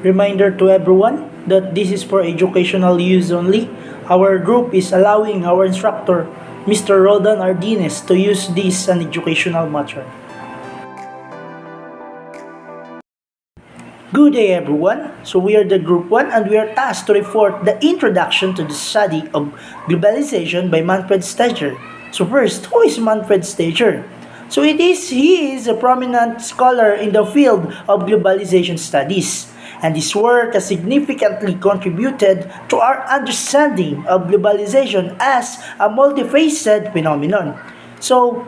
Reminder to everyone that this is for educational use only. Our group is allowing our instructor, Mr. Rodan Ardines, to use this as an educational matter. Good day everyone. So we are the group 1 and we are tasked to report the introduction to the study of globalization by Manfred Steger. So first, who is Manfred Steger? So he is a prominent scholar in the field of globalization studies, and his work has significantly contributed to our understanding of globalization as a multifaceted phenomenon. So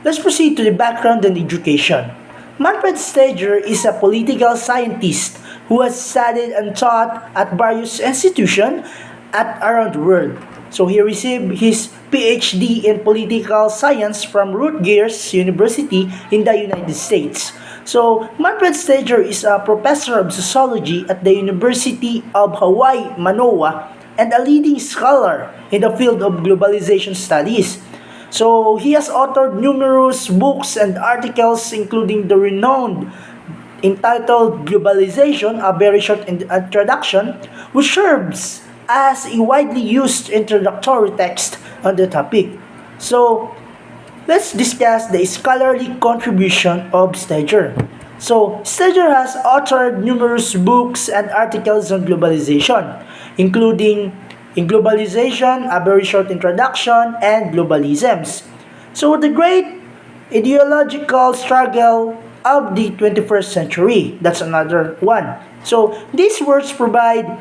let's proceed to the background and education. Manfred Steger is a political scientist who has studied and taught at various institutions around the world. So he received his PhD in political science from Rutgers University in the United States. So Manfred Steger is a professor of sociology at the University of Hawaii, Manoa, and a leading scholar in the field of globalization studies. So he has authored numerous books and articles, including the renowned entitled Globalization, a very short introduction, which serves as a widely used introductory text on the topic. So let's discuss the scholarly contribution of Steger. So Steger has authored numerous books and articles on globalization, including in Globalization, a very short introduction, and Globalisms. So the great ideological struggle of the 21st century, that's another one. So these works provide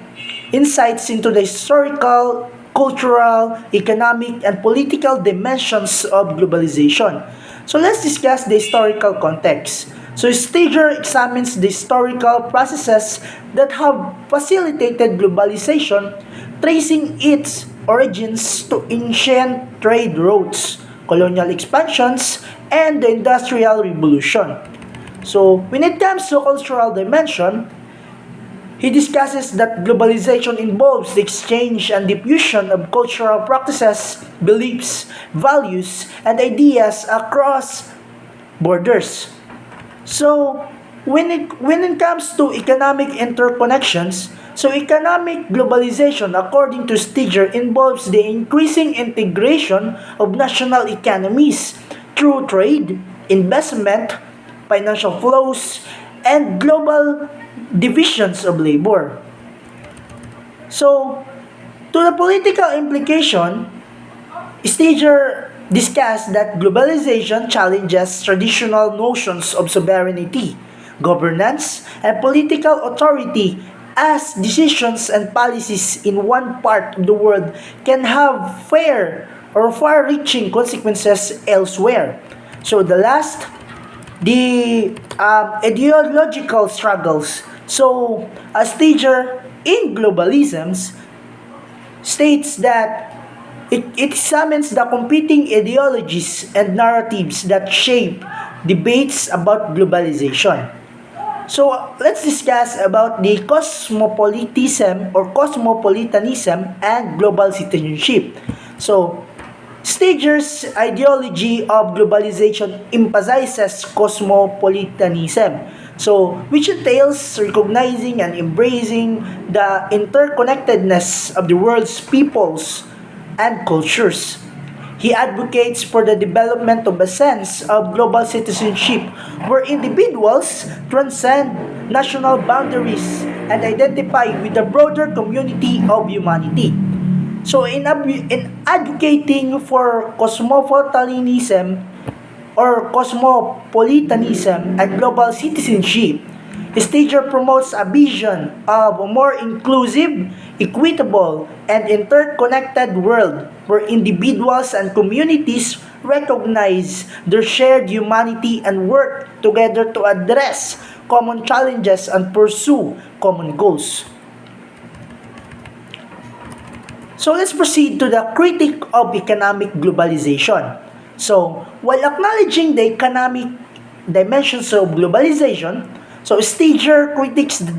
insights into the historical, cultural, economic, and political dimensions of globalization. So let's discuss the historical context. So Steger examines the historical processes that have facilitated globalization, tracing its origins to ancient trade routes, colonial expansions, and the Industrial Revolution. So, when it comes to cultural dimension, he discusses that globalization involves the exchange and diffusion of cultural practices, beliefs, values, and ideas across borders. So, when it comes to economic interconnections, so economic globalization, according to Steger, involves the increasing integration of national economies through trade, investment, financial flows, and global divisions of labor. So, to the political implication, Steger discussed that globalization challenges traditional notions of sovereignty, governance, and political authority, as decisions and policies in one part of the world can have fair or far-reaching consequences elsewhere. So the last, the ideological struggles. So a Steger in globalisms states that it examines the competing ideologies and narratives that shape debates about globalization. So let's discuss about the cosmopolitanism or cosmopolitanism and global citizenship. So Steger's ideology of globalization emphasizes cosmopolitanism. So which entails recognizing and embracing the interconnectedness of the world's peoples and cultures. He advocates for the development of a sense of global citizenship where individuals transcend national boundaries and identify with the broader community of humanity. So, in advocating for cosmopolitanism or cosmopolitanism and global citizenship, Steger promotes a vision of a more inclusive, equitable, and interconnected world where individuals and communities recognize their shared humanity and work together to address common challenges and pursue common goals. So let's proceed to the critique of economic globalization. So, while acknowledging the economic dimensions of globalization, so Steger critiques the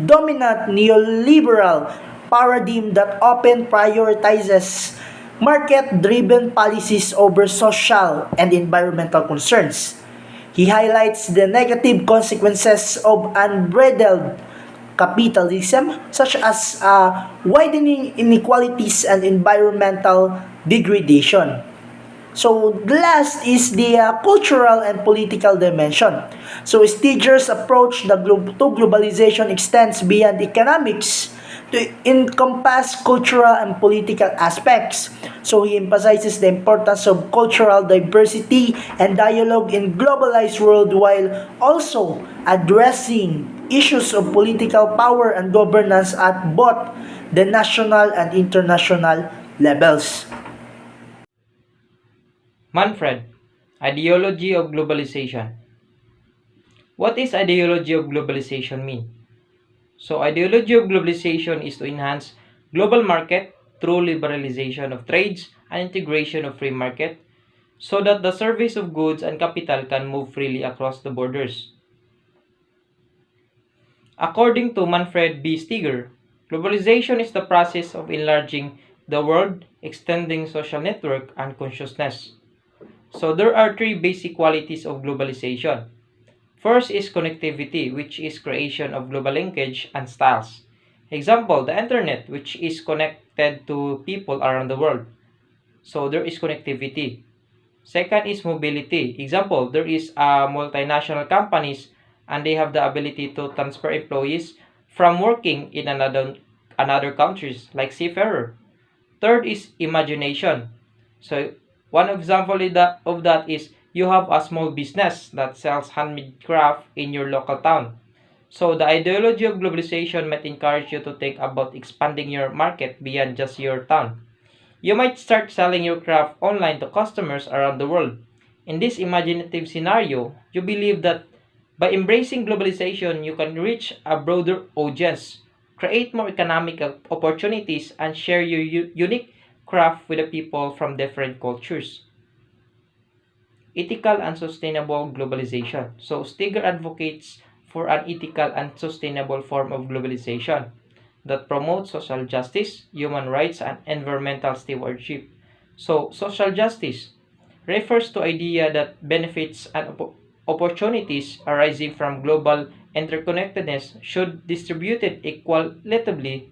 dominant neoliberal paradigm that often prioritizes market-driven policies over social and environmental concerns. He highlights the negative consequences of unbridled capitalism, such as widening inequalities and environmental degradation. So the last is the cultural and political dimension. So Steger's approach to globalization extends beyond economics to encompass cultural and political aspects. So he emphasizes the importance of cultural diversity and dialogue in globalized world while also addressing issues of political power and governance at both the national and international levels. Manfred, ideology of globalization. What is ideology of globalization mean? So ideology of globalization is to enhance global market through liberalization of trades and integration of free market so that the service of goods and capital can move freely across the borders. According to Manfred Steger, globalization is the process of enlarging the world, extending social network and consciousness. So there are three basic qualities of globalization. First is connectivity, which is creation of global linkage and styles. Example, the internet, which is connected to people around the world. So there is connectivity. Second is mobility. Example, there is multinational companies and they have the ability to transfer employees from working in another countries like seafarer. Third is imagination. So one example of that is you have a small business that sells handmade craft in your local town. So the ideology of globalization might encourage you to think about expanding your market beyond just your town. You might start selling your craft online to customers around the world. In this imaginative scenario, you believe that by embracing globalization, you can reach a broader audience, create more economic opportunities, and share your unique craft with the people from different cultures. Ethical and sustainable globalization. So Steger advocates for an ethical and sustainable form of globalization that promotes social justice, human rights, and environmental stewardship. So social justice refers to idea that benefits and opportunities arising from global interconnectedness should distributed equitably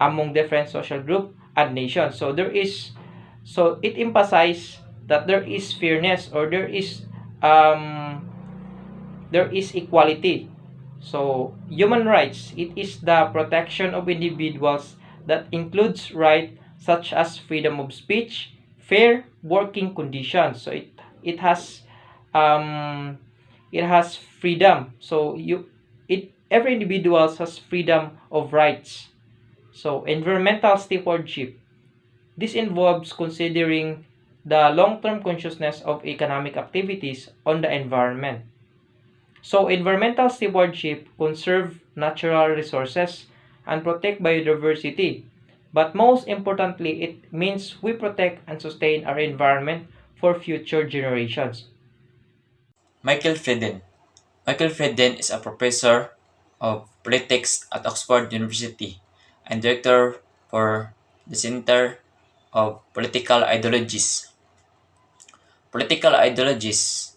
among different social groups and nations. So it emphasizes that there is fairness or um, there is equality. So human rights, it is the protection of individuals that includes rights such as freedom of speech, fair working conditions. So um, it has freedom. So every individual has freedom of rights. So environmental stewardship, this involves considering the long-term consciousness of economic activities on the environment. So environmental stewardship conserve natural resources and protect biodiversity. But most importantly, it means we protect and sustain our environment for future generations. Michael Freden. Michael Freden is a professor of politics at Oxford University and director for the Center of Political Ideologies. Political ideologies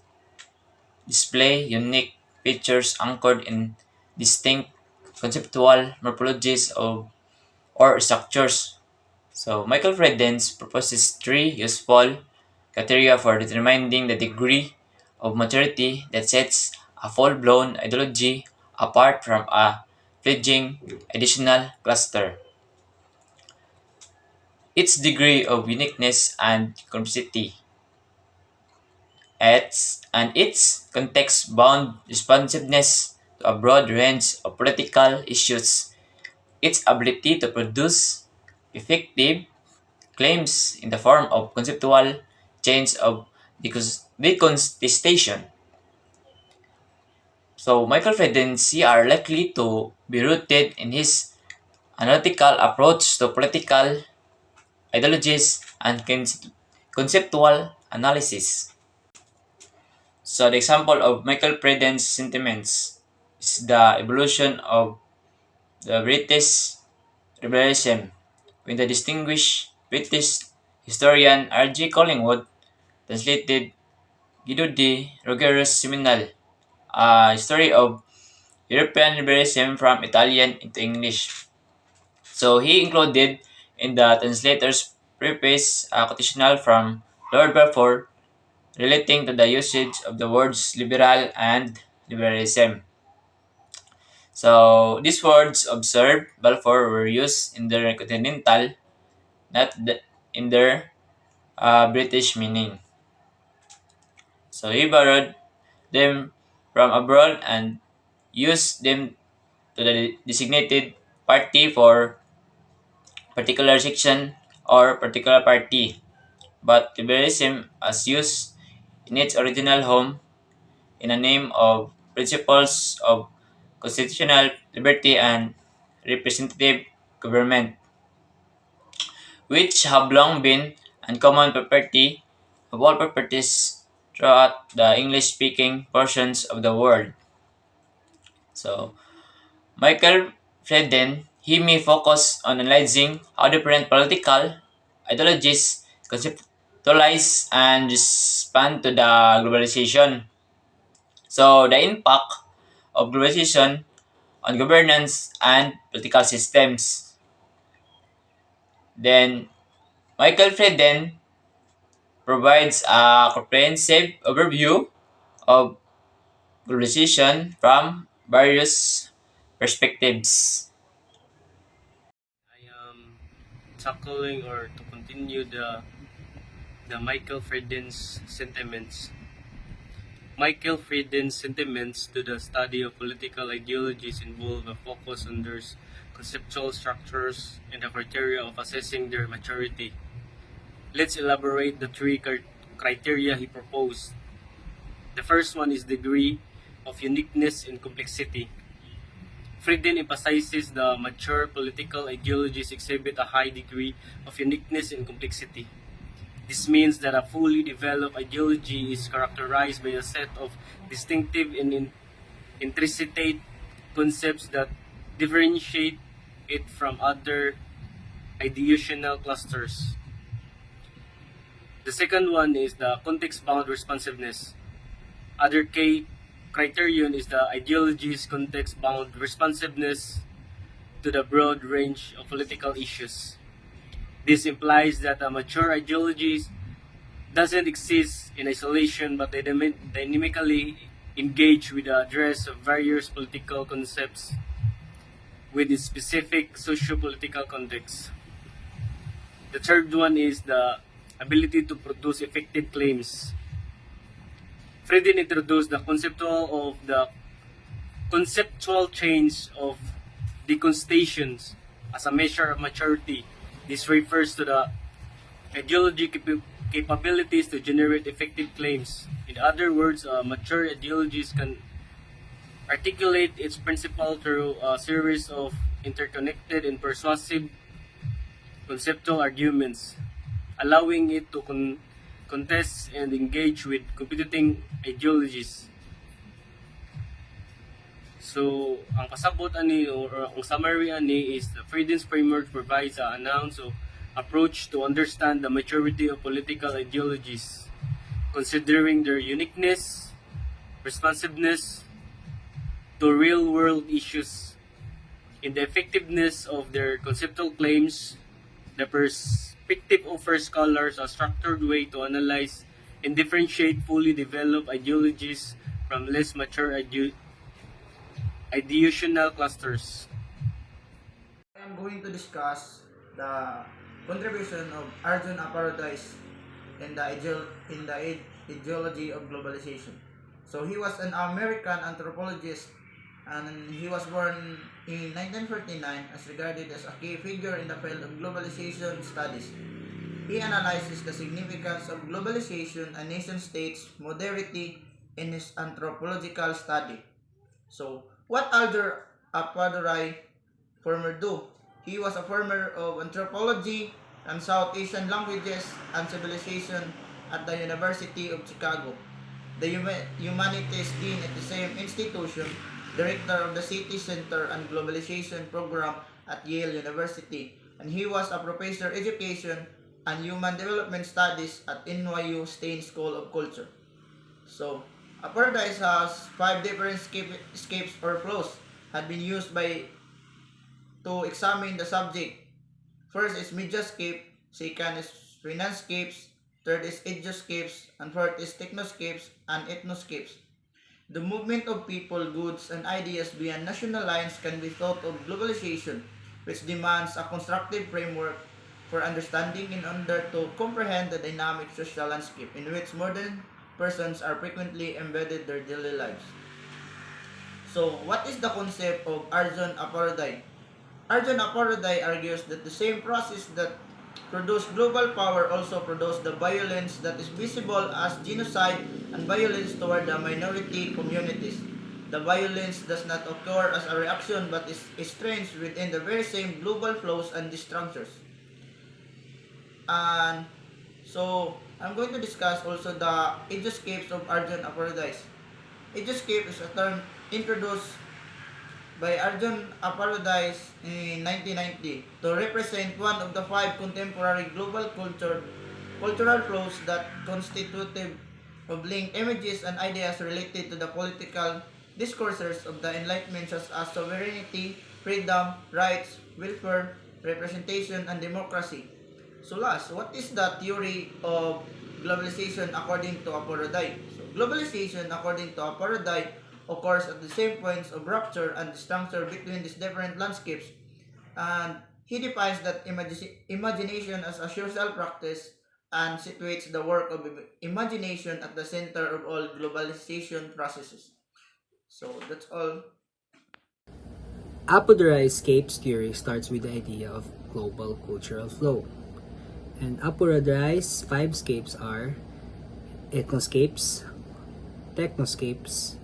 display unique features anchored in distinct conceptual morphologies or structures. So Michael Fredens proposes three useful criteria for determining the degree of maturity that sets a full-blown ideology apart from a fledgling additional cluster. Its degree of uniqueness and complexity, its context-bound responsiveness to a broad range of political issues, its ability to produce effective claims in the form of conceptual chains of decontestation. So Michael Fedency are likely to be rooted in his analytical approach to political ideologies and conceptual analysis. So the example of Michael Preden's sentiments is the evolution of the British Liberalism, when the distinguished British historian R.G. Collingwood translated Guido de Rogero's seminal story of European liberalism from Italian into English. So he included in the translator's preface a quotation from Lord Balfour relating to the usage of the words liberal and liberalism. So these words, observed Balfour, were used in their continental, not in their British meaning. So he borrowed them from abroad and used them to the designated party for particular section or particular party. But liberalism, as used in its original home in the name of principles of constitutional liberty and representative government, which have long been uncommon property of all properties throughout the English-speaking portions of the world. So, Michael Freden, he may focus on analyzing how different political ideologies conceptualize and respond to the globalization. So, the impact of globalization on governance and political systems. Then, Michael Freden provides a comprehensive overview of globalization from various perspectives. I am tackling or to continue the Michael Frieden's sentiments. Michael Frieden's sentiments to the study of political ideologies involve a focus on their conceptual structures and the criteria of assessing their maturity. Let's elaborate the three criteria he proposed. The first one is degree of uniqueness and complexity. Frieden emphasizes the mature political ideologies exhibit a high degree of uniqueness and complexity. This means that a fully developed ideology is characterized by a set of distinctive and intricate concepts that differentiate it from other ideational clusters. The second one is the context-bound responsiveness. Other key criterion is the ideology's context-bound responsiveness to the broad range of political issues. This implies that a mature ideology doesn't exist in isolation but dynamically engage with the address of various political concepts with its specific socio-political context. The third one is the ability to produce effective claims. Frieden introduced the conceptual change of deconstations as a measure of maturity. This refers to the ideology capabilities to generate effective claims. In other words, mature ideologies can articulate its principle through a series of interconnected and persuasive conceptual arguments, allowing it to contest and engage with competing ideologies. So, ang pasabot ani or ang summary ani is the Frieden's framework provides an announced approach to understand the maturity of political ideologies, considering their uniqueness, responsiveness to real-world issues, in the effectiveness of their conceptual claims. The perspective offers scholars a structured way to analyze and differentiate fully developed ideologies from less mature ideational clusters. I am going to discuss the contribution of Arjun Aparte in the ideology of globalization. So he was an American anthropologist and he was born in 1949 as regarded as a key figure in the field of globalization studies. He analyzes the significance of globalization and nation-states modernity in his anthropological study. So, what Alder Apadurai former do? He was a former of anthropology and South Asian languages and civilization at the University of Chicago. The Humanities Dean at the same institution, Director of the City Center and Globalization Program at Yale University, and he was a Professor Education and Human Development Studies at NYU Stein School of Culture. So, Aparte has five different scapes or flows had been used by to examine the subject. First is mediascape, second is financescapes, third is idioscapes, and fourth is technoscapes and ethnoscapes. The movement of people, goods, and ideas beyond national lines can be thought of globalization, which demands a constructive framework for understanding in order to comprehend the dynamic social landscape in which modern persons are frequently embedded their daily lives. So, what is the concept of Arjun Aparodai? Arjun Aparodai argues that the same process that produced global power also produced the violence that is visible as genocide and violence toward the minority communities. The violence does not occur as a reaction but is entrenched within the very same global flows and structures. And so, I'm going to discuss also the idioscapes of Arjun Aparodai. Idioscape is a term introduced by Arjun Apparadise in 1990 to represent one of the five contemporary global cultural flows that constitutive of linked images and ideas related to the political discourses of the Enlightenment such as sovereignty, freedom, rights, welfare, representation, and democracy. So last, what is the theory of globalization according to Apparadise? So globalization according to Apparadise occurs at the same points of rupture and juncture between these different landscapes, and he defines that imagination as a social practice and situates the work of imagination at the center of all globalization processes. So that's all. Apoderize-scapes theory starts with the idea of global cultural flow. And Apoderize five scapes are ethnoscapes, technoscapes,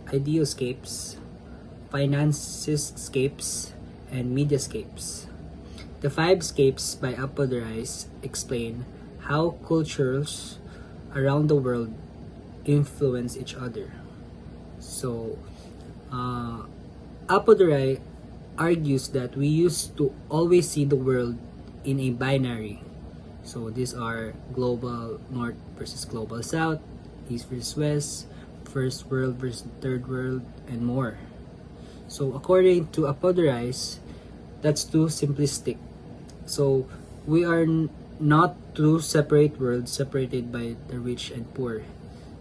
ideoscapes, financescapes, and mediascapes. The five scapes by Apoderize explain how cultures around the world influence each other. So, Apoderize argues that we used to always see the world in a binary. So these are global north versus global south, east versus west, first world versus third world, and more. So according to Apoderize, that's too simplistic. So we are not two separate worlds separated by the rich and poor,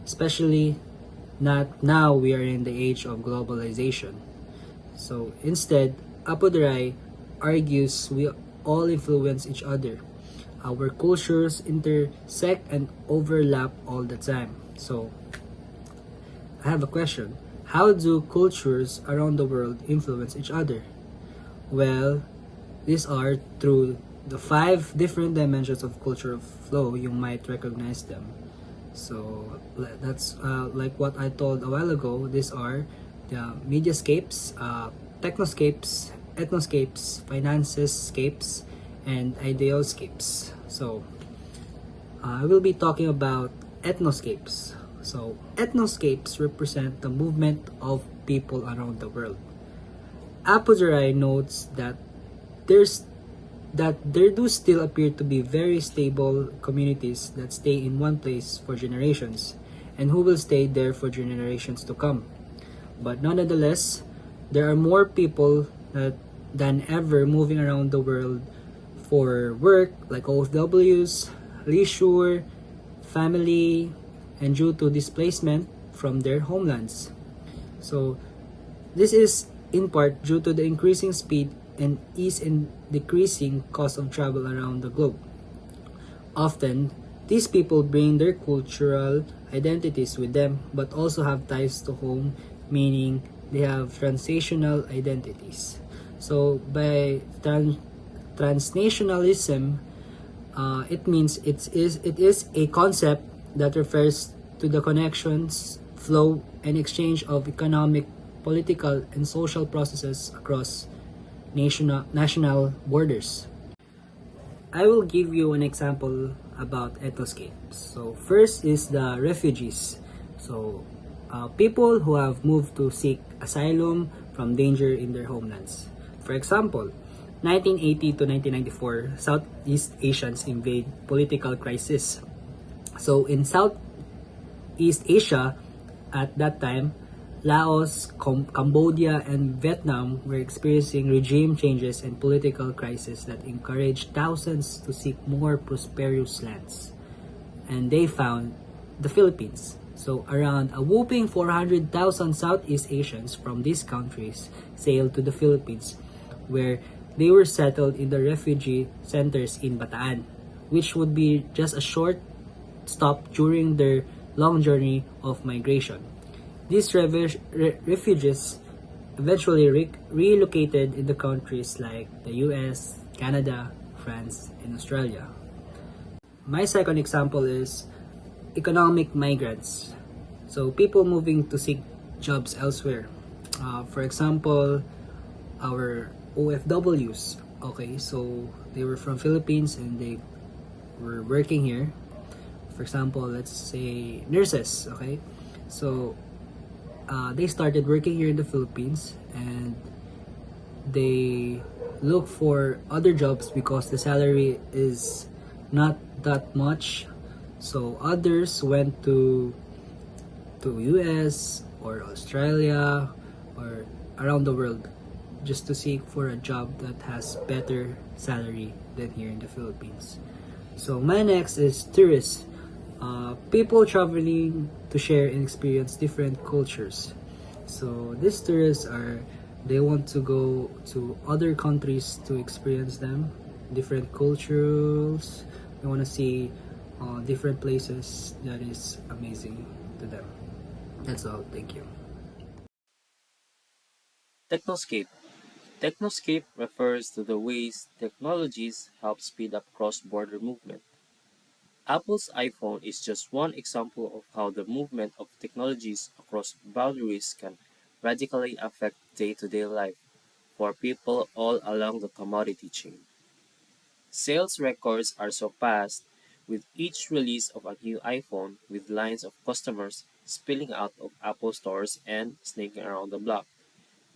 especially not now we are in the age of globalization. So instead, Apoderize argues we all influence each other. Our cultures intersect and overlap all the time. So I have a question. How do cultures around the world influence each other? Well, these are through the five different dimensions of cultural flow. You might recognize them. So that's like what I told a while ago. These are the mediascapes, technoscapes, ethnoscapes, financescapes, and ideoscapes. So I will be talking about ethnoscapes. So ethnoscapes represent the movement of people around the world. Apoderi notes that there do still appear to be very stable communities that stay in one place for generations and who will stay there for generations to come. But nonetheless, there are more people than ever moving around the world for work, like OFWs, leisure, family, and due to displacement from their homelands. So this is in part due to the increasing speed and ease in decreasing cost of travel around the globe. Often, these people bring their cultural identities with them but also have ties to home, meaning they have translational identities. So by transnationalism, it means it is a concept that refers to the connections, flow, and exchange of economic, political, and social processes across national borders. I will give you an example about ethnoscapes. So first is the refugees. So people who have moved to seek asylum from danger in their homelands. For example, 1980 to 1994, Southeast Asians invade political crisis. So in Southeast Asia, At that time, Laos, Cambodia, and Vietnam were experiencing regime changes and political crises that encouraged thousands to seek more prosperous lands. And they found the Philippines. So around a whopping 400,000 Southeast Asians from these countries sailed to the Philippines, where they were settled in the refugee centers in Bataan, which would be just a short stop during their long journey of migration. These refugees eventually relocated in the countries like the US, Canada, France, and Australia. My second example is economic migrants. So people moving to seek jobs elsewhere. For example, our OFWs. Okay, so they were from Philippines and they were working here. For example, let's say nurses. Okay, so they started working here in the Philippines and they look for other jobs because the salary is not that much. So others went to US or Australia or around the world just to seek for a job that has better salary than here in the Philippines. So my next is tourists. People traveling to share and experience different cultures. So these tourists are they want to go to other countries to experience them, different cultures. They want to see different places that is amazing to them. That's all. Thank you. Technoscape. Technoscape refers to the ways technologies help speed up cross-border movement. Apple's iPhone is just one example of how the movement of technologies across boundaries can radically affect day-to-day life for people all along the commodity chain. Sales records are surpassed with each release of a new iPhone, with lines of customers spilling out of Apple stores and snaking around the block.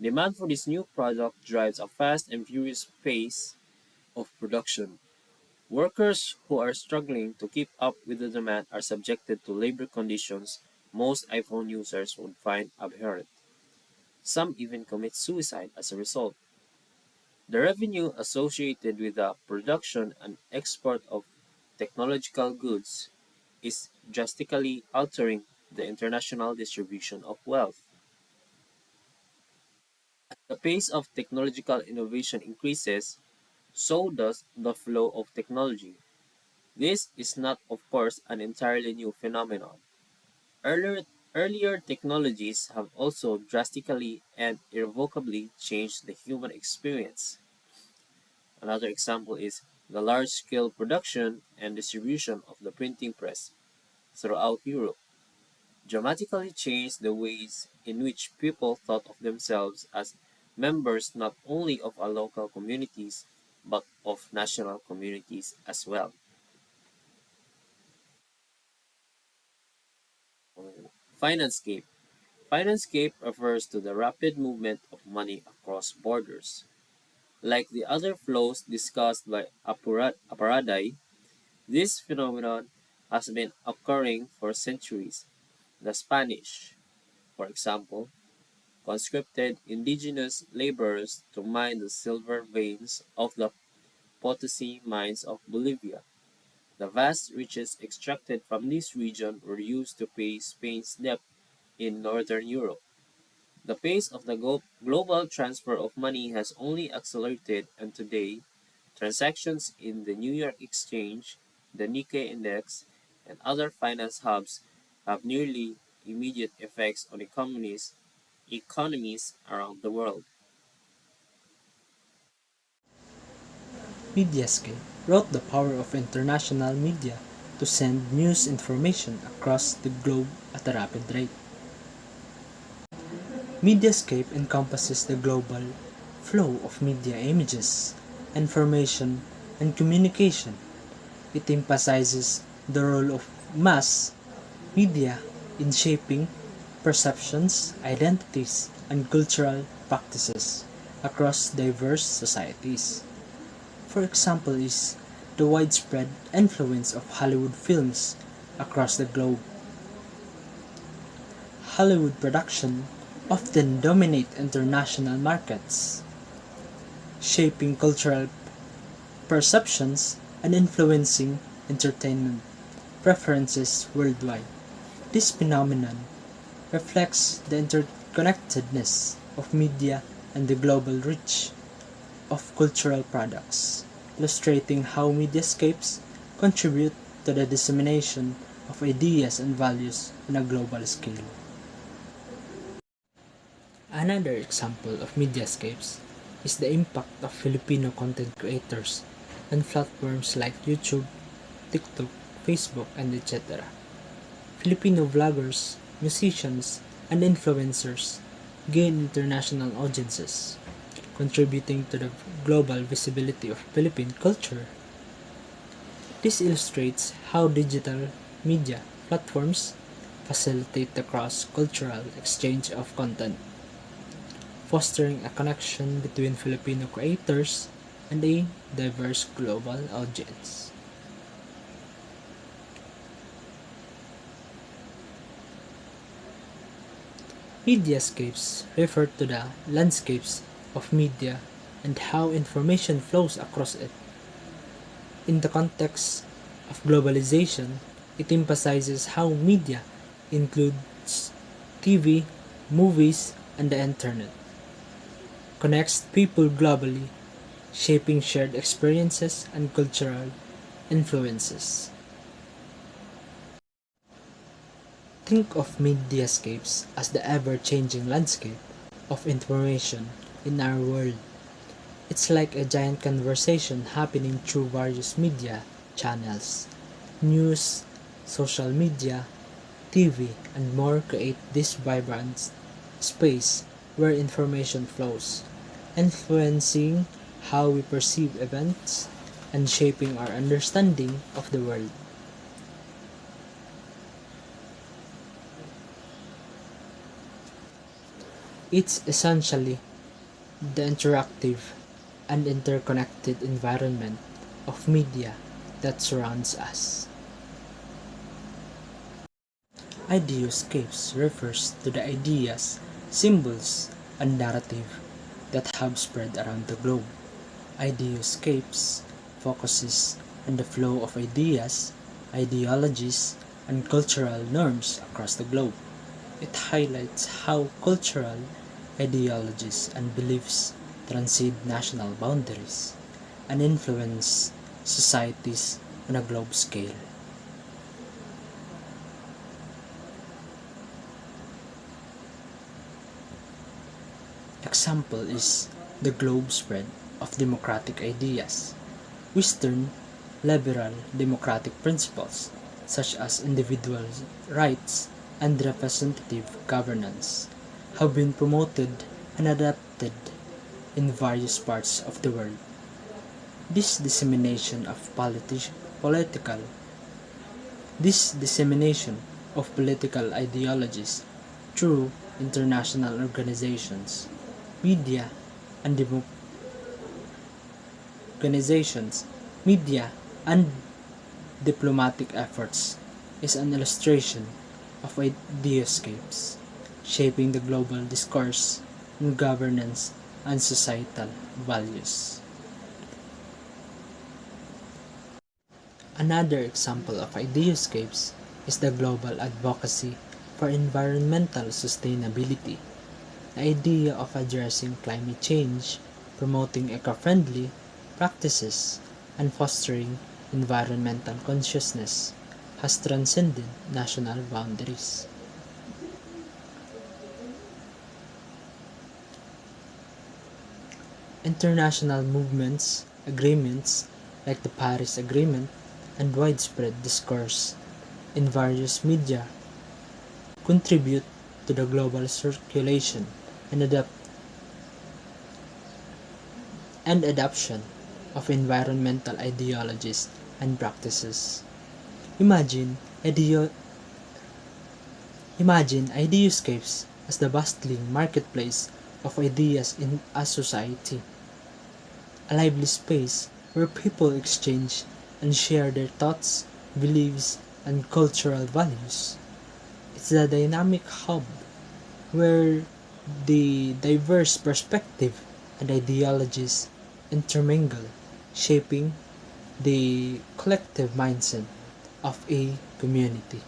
Demand for this new product drives a fast and furious pace of production. Workers who are struggling to keep up with the demand are subjected to labor conditions most iPhone users would find abhorrent. Some even commit suicide as a result. The revenue associated with the production and export of technological goods is drastically altering the international distribution of wealth. The pace of technological innovation increases, so does the flow of technology. This is not, of course, an entirely new phenomenon. Earlier technologies have also drastically and irrevocably changed the human experience. Another example is the large-scale production and distribution of the printing press throughout Europe dramatically changed the ways in which people thought of themselves as members not only of a local communities but of national communities as well. Financescape. Financescape refers to the rapid movement of money across borders. Like the other flows discussed by Aparte, this phenomenon has been occurring for centuries. The Spanish, for example, conscripted indigenous laborers to mine the silver veins of the Potosi mines of Bolivia. The vast riches extracted from this region were used to pay Spain's debt in Northern Europe. The pace of the global transfer of money has only accelerated, and today, transactions in the New York Exchange, the Nikkei Index, and other finance hubs have nearly immediate effects on economies around the world. Mediascape wrote the power of international media to send news information across the globe at a rapid rate. Mediascape encompasses the global flow of media images, information, and communication. It emphasizes the role of mass media in shaping perceptions, identities, and cultural practices across diverse societies. For example is the widespread influence of Hollywood films across the globe. Hollywood production often dominate international markets, shaping cultural perceptions and influencing entertainment preferences worldwide. This phenomenon reflects the interconnectedness of media and the global reach of cultural products, illustrating how mediascapes contribute to the dissemination of ideas and values on a global scale. Another example of mediascapes is the impact of Filipino content creators on platforms like YouTube, TikTok, Facebook, and etc. Filipino vloggers, musicians, and influencers gain international audiences, contributing to the global visibility of Philippine culture. This illustrates how digital media platforms facilitate the cross-cultural exchange of content, fostering a connection between Filipino creators and a diverse global audience. Mediascapes refer to the landscapes of media and how information flows across it. In the context of globalization, it emphasizes how media includes TV, movies, and the internet, connects people globally, shaping shared experiences and cultural influences. Think of mediascapes as the ever-changing landscape of information in our world. It's like a giant conversation happening through various media channels. News, social media, TV, and more create this vibrant space where information flows, influencing how we perceive events and shaping our understanding of the world. It's essentially the interactive and interconnected environment of media that surrounds us. Ideoscapes refers to the ideas, symbols, and narrative that have spread around the globe. Ideoscapes focuses on the flow of ideas, ideologies, and cultural norms across the globe. It highlights how cultural ideologies and beliefs transcend national boundaries and influence societies on a global scale. Example is the globe spread of democratic ideas. Western liberal democratic principles such as individual rights and representative governance have been promoted and adapted in various parts of the world. This dissemination of political ideologies through international organizations, media, and media and diplomatic efforts is an illustration of ideoscapes, shaping the global discourse in governance and societal values. Another example of ideoscapes is the global advocacy for environmental sustainability. The idea of addressing climate change, promoting eco-friendly practices, and fostering environmental consciousness has transcended national boundaries. International movements, agreements like the Paris Agreement, and widespread discourse in various media contribute to the global circulation and adoption of environmental ideologies and practices. Imagine ideoscapes as the bustling marketplace of ideas in a society, a lively space where people exchange and share their thoughts, beliefs, and cultural values. It's a dynamic hub where the diverse perspective and ideologies intermingle, shaping the collective mindset of a community.